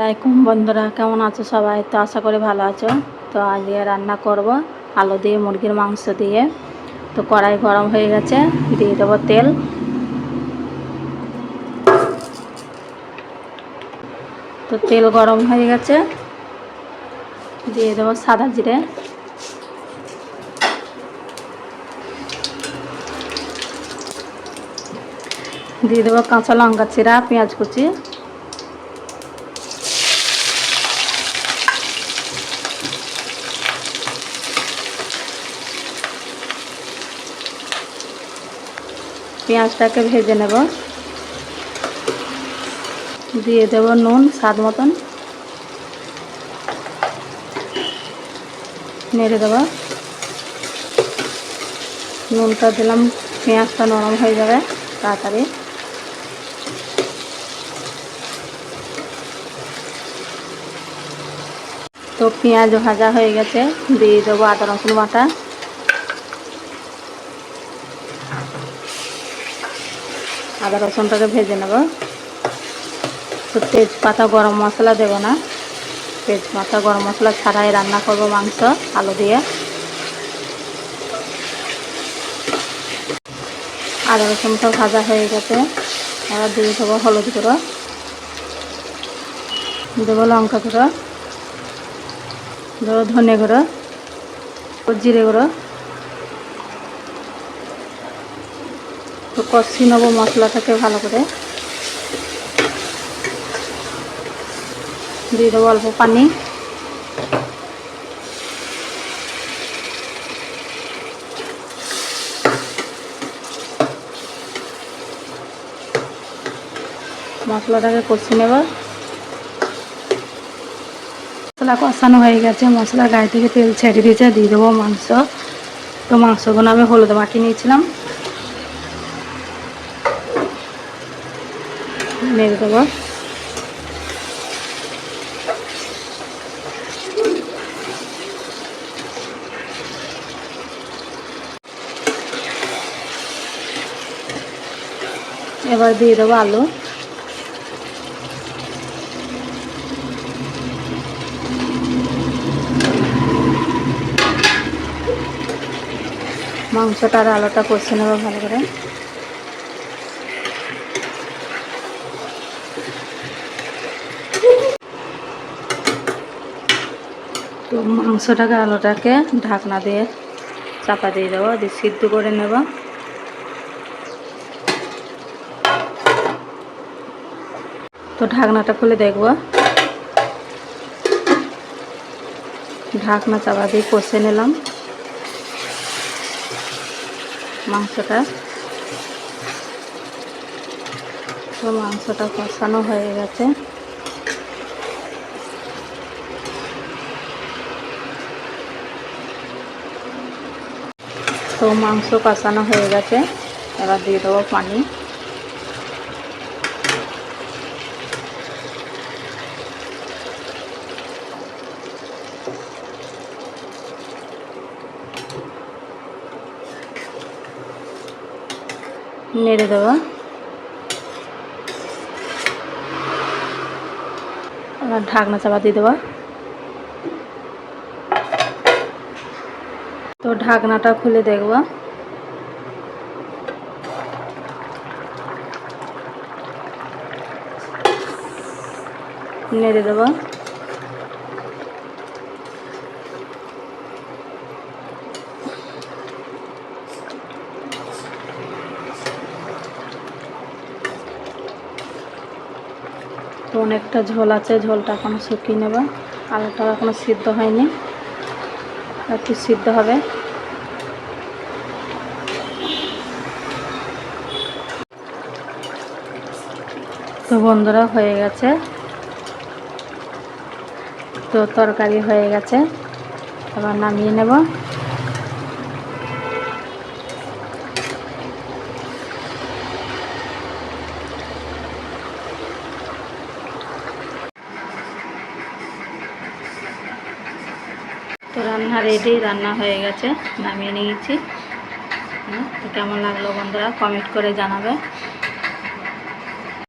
আসসালামাইকুম বন্ধুরা, কেমন আছো সবাই? তো আশা করি ভালো আছো। তো আজকে রান্না করব আলু দিয়ে মুরগির মাংস দিয়ে। তো কড়াই গরম হয়ে গেছে, দিয়ে দেবো তেল। তো তেল গরম হয়ে গেছে, দিয়ে দেবো সাদা জিরে, দিয়ে দেবো কাঁচা লঙ্কা চিরা, পেঁয়াজ কুচি, পেঁয়াজটাকে ভেজে নেব। দিয়ে দেব নুন স্বাদ মতন, নেড়ে দেবো। নুনটা দিলাম, পেঁয়াজটা নরম হয়ে যাবে তাড়াতাড়ি। তো পেঁয়াজ ভাজা হয়ে গেছে, দিয়ে দেবো আদা রসুন বাটা, আদা রসুনটাকে ভেজে নেব। তো তেজপাতা গরম মশলা দেবো না, তেজপাতা গরম মশলা ছাড়াই রান্না করব মাংস আলু দিয়ে। আদা রসুনটা ভাজা হয়ে গেছে, এবার দিয়ে দেবো হলুদ গুঁড়ো, দেবো লঙ্কা গুঁড়ো, দেবো ধনে গুঁড়ো, জিরে গুঁড়ো। তো কষি নেবো মশলাটাকে ভালো করে, দিয়ে দেবো অল্প পানি। মশলাটাকে কষি নেব। মশলা কষানো হয়ে গেছে, মশলার গায়ে থেকে তেল ছেড়ে দিয়েছে, দিয়ে দেবো মাংস। তো মাংসগুলো আমি হলুদ মাখিয়ে নিয়েছিলাম, নেড়ে দেবো। এবার দিয়ে দেবো আলু, মাংসটা আর আলুটা কষে নেবো ভালো করে। তো মাংসটাকে আলুটাকে ঢাকনা দিয়ে চাপা দিয়ে দেবো, দিয়ে সিদ্ধ করে নেব। তো ঢাকনাটা খুলে দেখব, ঢাকনা চাপা দিয়ে কষে নিলাম মাংসটা। তো মাংসটা কষানো হয়ে গেছে। তো মাংস কষানো হয়ে গেছে, এবার দিয়ে দেবো পানি। নেড়ে দেবো, এবার ঢাকনা চাপা দিয়ে দেবো। তো ঢাকনাটা খুলে দেখব, নেড়ে দেবো। তো অনেকটা ঝোল আছে, ঝোলটা এখনো শুকিয়ে নেব। আলুটা এখনো সিদ্ধ হয়নি, একটু সিদ্ধ হবে। তো বন্ধুরা হয়ে গেছে, তো তরকারি হয়ে গেছে, এবার নামিয়ে নেব। তো রান্না রেডি, রান্না হয়ে গেছে, নামিয়ে নিয়েছি। তো কেমন লাগলো বন্ধুরা কমেন্ট করে জানাবে।